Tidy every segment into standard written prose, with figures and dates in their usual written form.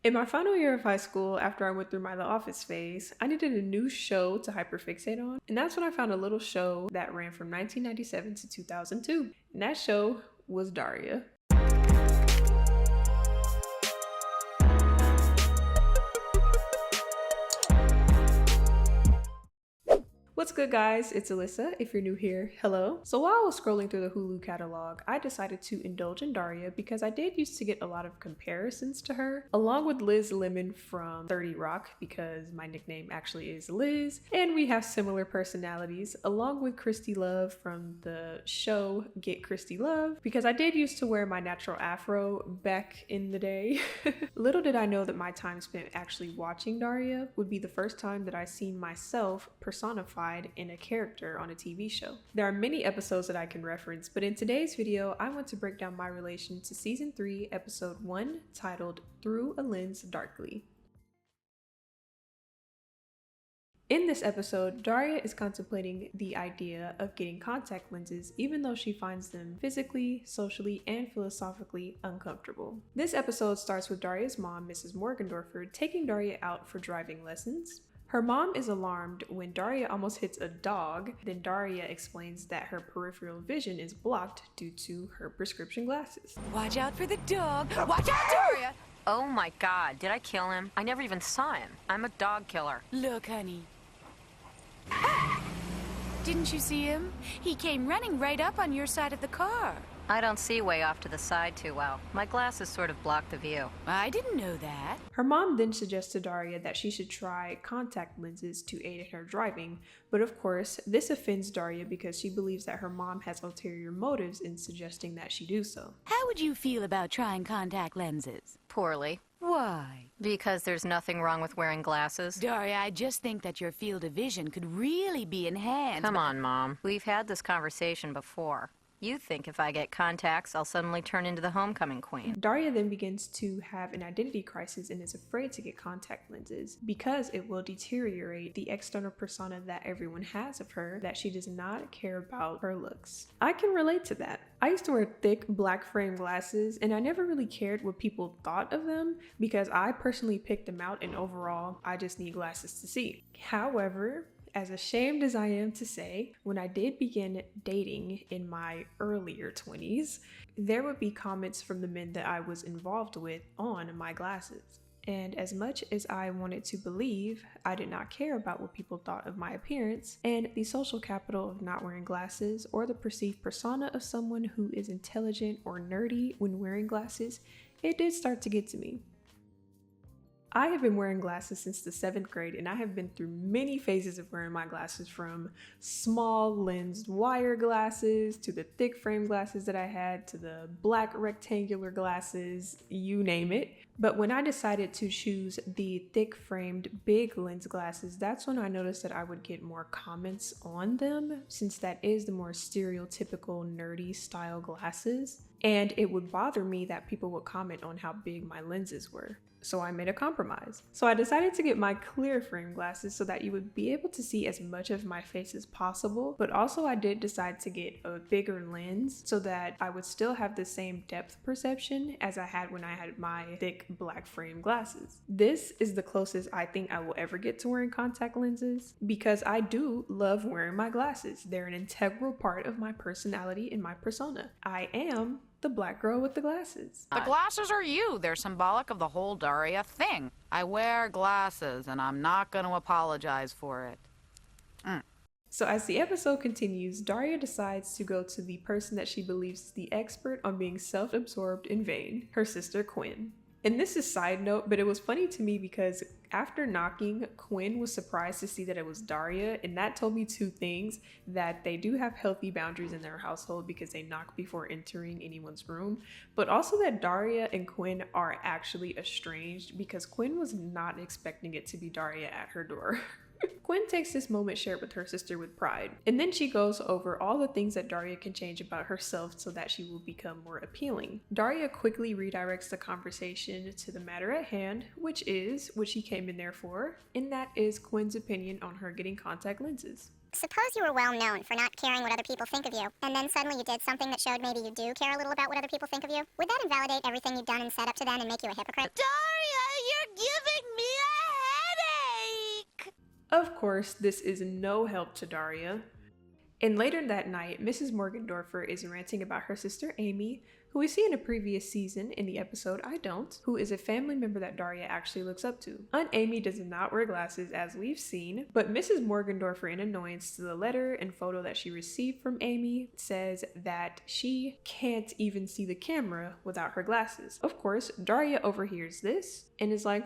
In my final year of high school, after I went through my The Office phase, I needed a new show to hyperfixate on, and that's when I found a little show that ran from 1997 to 2002, and that show was Daria. What's good, guys? It's Alissa. If you're new here, hello. So while I was scrolling through the Hulu catalog, I decided to indulge in Daria because I did used to get a lot of comparisons to her, along with Liz Lemon from 30 Rock, because my nickname actually is Liz, and we have similar personalities, along with Christy Love from the show Get Christy Love, because I did used to wear my natural afro back in the day. Little did I know that my time spent actually watching Daria would be the first time that I seen myself personified in a character on a TV show. There are many episodes that I can reference, but in today's video, I want to break down my relation to season 3, episode 1, titled Through a Lens Darkly. In this episode, Daria is contemplating the idea of getting contact lenses even though she finds them physically, socially, and philosophically uncomfortable. This episode starts with Daria's mom, Mrs. Morgendorfer, taking Daria out for driving lessons. Her mom is alarmed when Daria almost hits a dog. Then Daria explains that her peripheral vision is blocked due to her prescription glasses. Watch out for the dog! Watch out, Daria! Oh my god, did I kill him? I never even saw him. I'm a dog killer. Look, honey. Didn't you see him? He came running right up on your side of the car. I don't see way off to the side too well. My glasses sort of block the view. I didn't know that. Her mom then suggests to Daria that she should try contact lenses to aid in her driving, but of course, this offends Daria because she believes that her mom has ulterior motives in suggesting that she do so. How would you feel about trying contact lenses? Poorly. Why? Because there's nothing wrong with wearing glasses. Daria, I just think that your field of vision could really be enhanced. Come on, Mom. We've had this conversation before. You think if I get contacts, I'll suddenly turn into the homecoming queen. Daria then begins to have an identity crisis and is afraid to get contact lenses because it will deteriorate the external persona that everyone has of her, that she does not care about her looks. I can relate to that. I used to wear thick black frame glasses and I never really cared what people thought of them because I personally picked them out and overall, I just need glasses to see. However, as ashamed as I am to say, when I did begin dating in my earlier 20s, there would be comments from the men that I was involved with on my glasses. And as much as I wanted to believe, I did not care about what people thought of my appearance and the social capital of not wearing glasses or the perceived persona of someone who is intelligent or nerdy when wearing glasses, it did start to get to me. I have been wearing glasses since the 7th grade and I have been through many phases of wearing my glasses, from small lensed wire glasses to the thick frame glasses that I had to the black rectangular glasses, you name it. But when I decided to choose the thick framed big lens glasses, that's when I noticed that I would get more comments on them, since that is the more stereotypical nerdy style glasses. And it would bother me that people would comment on how big my lenses were. So I made a compromise. So I decided to get my clear frame glasses so that you would be able to see as much of my face as possible, but also I did decide to get a bigger lens so that I would still have the same depth perception as I had when I had my thick black frame glasses. This is the closest I think I will ever get to wearing contact lenses because I do love wearing my glasses. They're an integral part of my personality and my persona. I am the black girl with the glasses. The glasses are you. They're symbolic of the whole Daria thing. I wear glasses and I'm not going to apologize for it. So as the episode continues, Daria decides to go to the person that she believes is the expert on being self-absorbed and vain, her sister Quinn. And this is side note, but it was funny to me because after knocking, Quinn was surprised to see that it was Daria, and that told me two things: that they do have healthy boundaries in their household because they knock before entering anyone's room, but also that Daria and Quinn are actually estranged because Quinn was not expecting it to be Daria at her door. Quinn takes this moment shared with her sister with pride, and then she goes over all the things that Daria can change about herself so that she will become more appealing. Daria quickly redirects the conversation to the matter at hand, which is what she came in there for, and that is Quinn's opinion on her getting contact lenses. Suppose you were well known for not caring what other people think of you, and then suddenly you did something that showed maybe you do care a little about what other people think of you. Would that invalidate everything you've done and said up to then and make you a hypocrite? Daria, giving me a headache! Of course, this is no help to Daria. And later that night, Mrs. Morgendorffer is ranting about her sister Amy, who we see in a previous season in the episode I Don't, who is a family member that Daria actually looks up to. Aunt Amy does not wear glasses as we've seen, but Mrs. Morgendorffer, in annoyance to the letter and photo that she received from Amy, says that she can't even see the camera without her glasses. Of course, Daria overhears this and is like,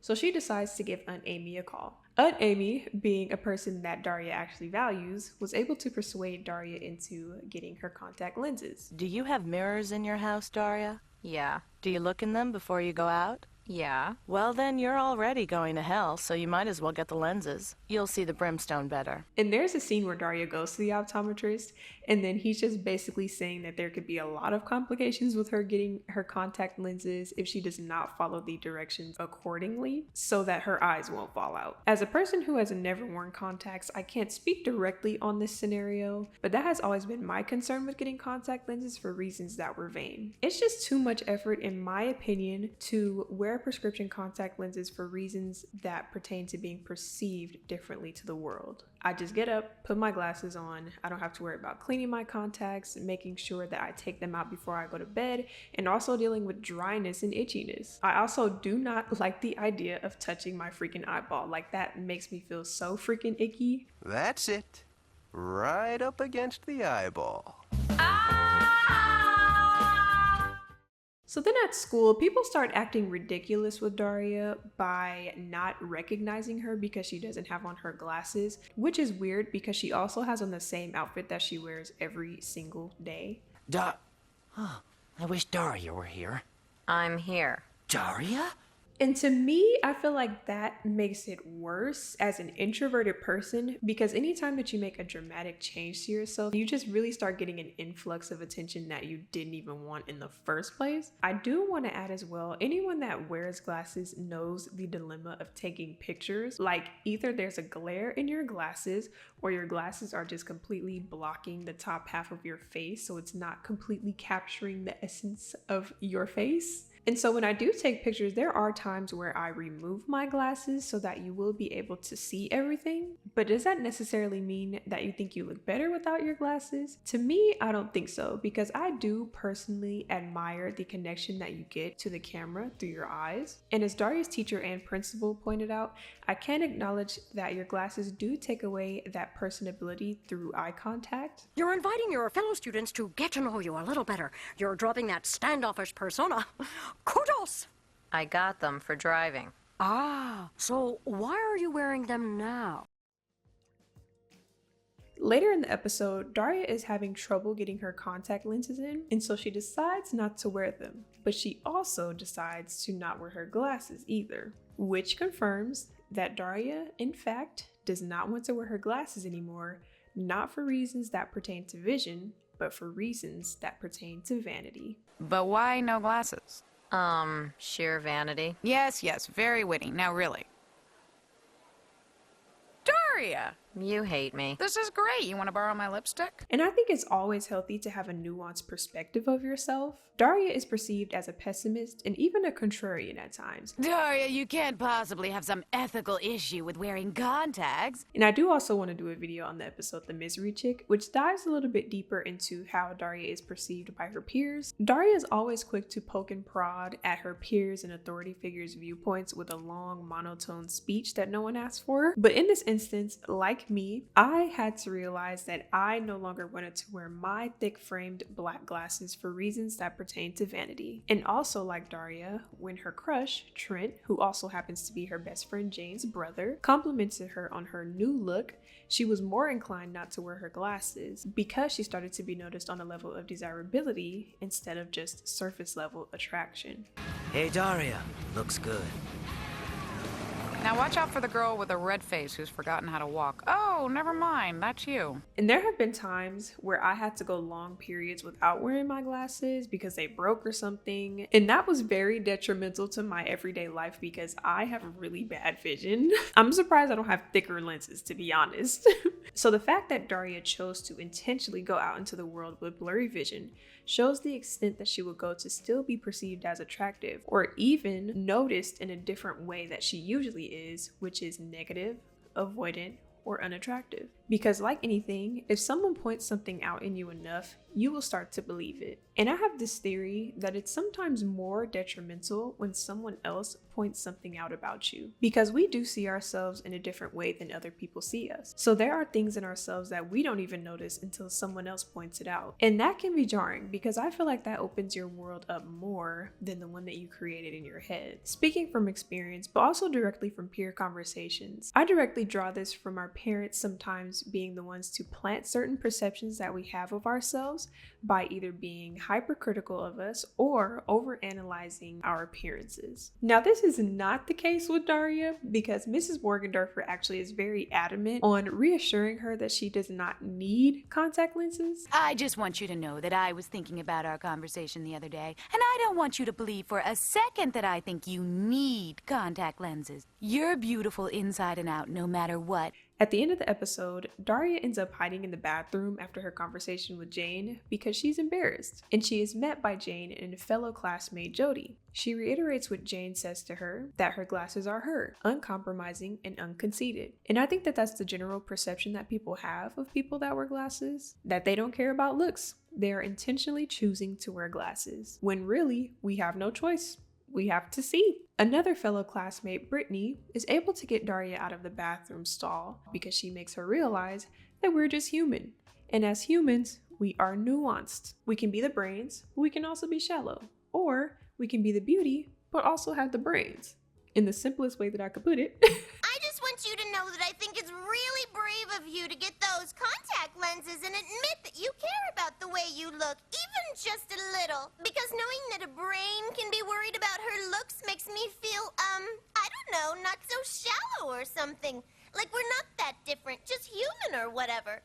So she decides to give Aunt Amy a call. Aunt Amy, being a person that Daria actually values, was able to persuade Daria into getting her contact lenses. Do you have mirrors in your house, Daria? Yeah. Do you look in them before you go out? Yeah. Well, then you're already going to hell, so you might as well get the lenses. You'll see the brimstone better. And there's a scene where Daria goes to the optometrist, and then he's just basically saying that there could be a lot of complications with her getting her contact lenses if she does not follow the directions accordingly so that her eyes won't fall out. As a person who has never worn contacts, I can't speak directly on this scenario, but that has always been my concern with getting contact lenses for reasons that were vain. It's just too much effort, in my opinion, to wear prescription contact lenses for reasons that pertain to being perceived differently to the world. I just get up, put my glasses on. I don't have to worry about cleaning my contacts, making sure that I take them out before I go to bed, and also dealing with dryness and itchiness. I also do not like the idea of touching my freaking eyeball. Like, that makes me feel so freaking icky. That's it. Right up against the eyeball. So then at school, people start acting ridiculous with Daria by not recognizing her because she doesn't have on her glasses, which is weird because she also has on the same outfit that she wears every single day. I wish Daria were here. I'm here. Daria? And to me, I feel like that makes it worse as an introverted person, because anytime that you make a dramatic change to yourself, you just really start getting an influx of attention that you didn't even want in the first place. I do want to add as well, anyone that wears glasses knows the dilemma of taking pictures. Like, either there's a glare in your glasses or your glasses are just completely blocking the top half of your face, so it's not completely capturing the essence of your face. And so when I do take pictures, there are times where I remove my glasses so that you will be able to see everything. But does that necessarily mean that you think you look better without your glasses? To me, I don't think so, because I do personally admire the connection that you get to the camera through your eyes. And as Daria's teacher and principal pointed out, I can acknowledge that your glasses do take away that personability through eye contact. You're inviting your fellow students to get to know you a little better. You're dropping that standoffish persona. Kudos! I got them for driving. Ah, so why are you wearing them now? Later in the episode, Daria is having trouble getting her contact lenses in, and so she decides not to wear them. But she also decides to not wear her glasses either, which confirms that Daria, in fact, does not want to wear her glasses anymore, not for reasons that pertain to vision, but for reasons that pertain to vanity. But why no glasses? Sheer vanity. Yes, very witty. Now really. Daria! You hate me. This is great. You want to borrow my lipstick? And I think it's always healthy to have a nuanced perspective of yourself. Daria is perceived as a pessimist and even a contrarian at times. Daria, you can't possibly have some ethical issue with wearing contacts. And I do also want to do a video on the episode The Misery Chick, which dives a little bit deeper into how Daria is perceived by her peers. Daria is always quick to poke and prod at her peers and authority figures' viewpoints with a long monotone speech that no one asked for. But in this instance, like me, I had to realize that I no longer wanted to wear my thick-framed black glasses for reasons that pertain to vanity. And also, like Daria, when her crush, Trent, who also happens to be her best friend Jane's brother, complimented her on her new look, she was more inclined not to wear her glasses because she started to be noticed on a level of desirability instead of just surface level attraction. Hey, Daria. Looks good. Now watch out for the girl with a red face who's forgotten how to walk. Oh, never mind. That's you. And there have been times where I had to go long periods without wearing my glasses because they broke or something. And that was very detrimental to my everyday life because I have really bad vision. I'm surprised I don't have thicker lenses, to be honest. So the fact that Daria chose to intentionally go out into the world with blurry vision shows the extent that she would go to still be perceived as attractive, or even noticed in a different way that she usually is, which is negative, avoidant, or unattractive. Because like anything, if someone points something out in you enough, you will start to believe it. And I have this theory that it's sometimes more detrimental when someone else points something out about you, because we do see ourselves in a different way than other people see us. So there are things in ourselves that we don't even notice until someone else points it out. And that can be jarring, because I feel like that opens your world up more than the one that you created in your head. Speaking from experience, but also directly from peer conversations, I directly draw this from our parents sometimes being the ones to plant certain perceptions that we have of ourselves by either being hypercritical of us or overanalyzing our appearances. Now, this is not the case with Daria, because Mrs. Morgendorffer actually is very adamant on reassuring her that she does not need contact lenses. I just want you to know that I was thinking about our conversation the other day, and I don't want you to believe for a second that I think you need contact lenses. You're beautiful inside and out, no matter what. At the end of the episode, Daria ends up hiding in the bathroom after her conversation with Jane because she's embarrassed, and she is met by Jane and a fellow classmate, Jody. She reiterates what Jane says to her, that her glasses are her, uncompromising and unconceited. And I think that that's the general perception that people have of people that wear glasses, that they don't care about looks. They are intentionally choosing to wear glasses, when really, we have no choice. We have to see. Another fellow classmate, Brittany, is able to get Daria out of the bathroom stall because she makes her realize that we're just human. And as humans, we are nuanced. We can be the brains, but we can also be shallow. Or we can be the beauty, but also have the brains. In the simplest way that I could put it. I just want you to know that I think it's really brave of you to get those contact lenses and admit that you care about the way you look, even just a little. Because knowing that a brain can be worried about her looks makes me feel, I don't know, not so shallow or something. Like we're not that different, just human or whatever.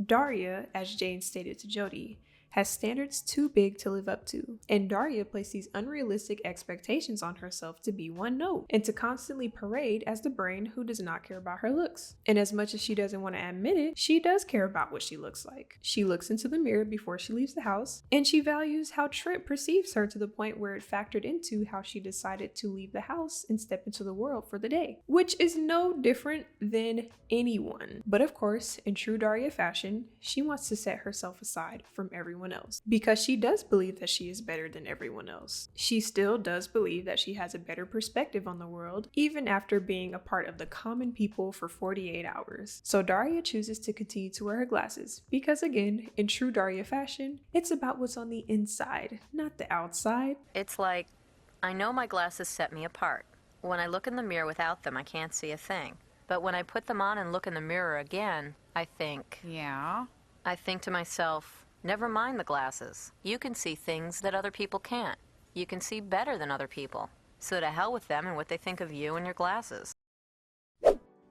Daria, as Jane stated to Jody, has standards too big to live up to, and Daria placed these unrealistic expectations on herself to be one note and to constantly parade as the brain who does not care about her looks. And as much as she doesn't want to admit it, she does care about what she looks like. She looks into the mirror before she leaves the house, and she values how Trent perceives her to the point where it factored into how she decided to leave the house and step into the world for the day, which is no different than anyone. But of course, in true Daria fashion, she wants to set herself aside from everyone else, because she does believe that she is better than everyone else. She still does believe that she has a better perspective on the world, even after being a part of the common people for 48 hours. So Daria chooses to continue to wear her glasses, because again, in true Daria fashion, it's about what's on the inside, not the outside. It's like, I know my glasses set me apart. When I look in the mirror without them, I can't see a thing. But when I put them on and look in the mirror again, I think to myself, never mind the glasses. You can see things that other people can't. You can see better than other people. So to hell with them and what they think of you and your glasses.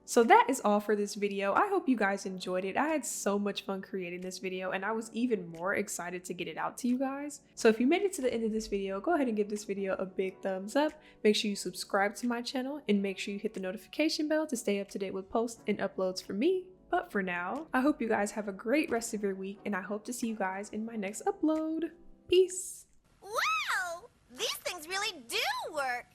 So that is all for this video. I hope you guys enjoyed it. I had so much fun creating this video, and I was even more excited to get it out to you guys. So if you made it to the end of this video, go ahead and give this video a big thumbs up. Make sure you subscribe to my channel, and make sure you hit the notification bell to stay up to date with posts and uploads from me. But for now, I hope you guys have a great rest of your week, and I hope to see you guys in my next upload. Peace! Wow! These things really do work!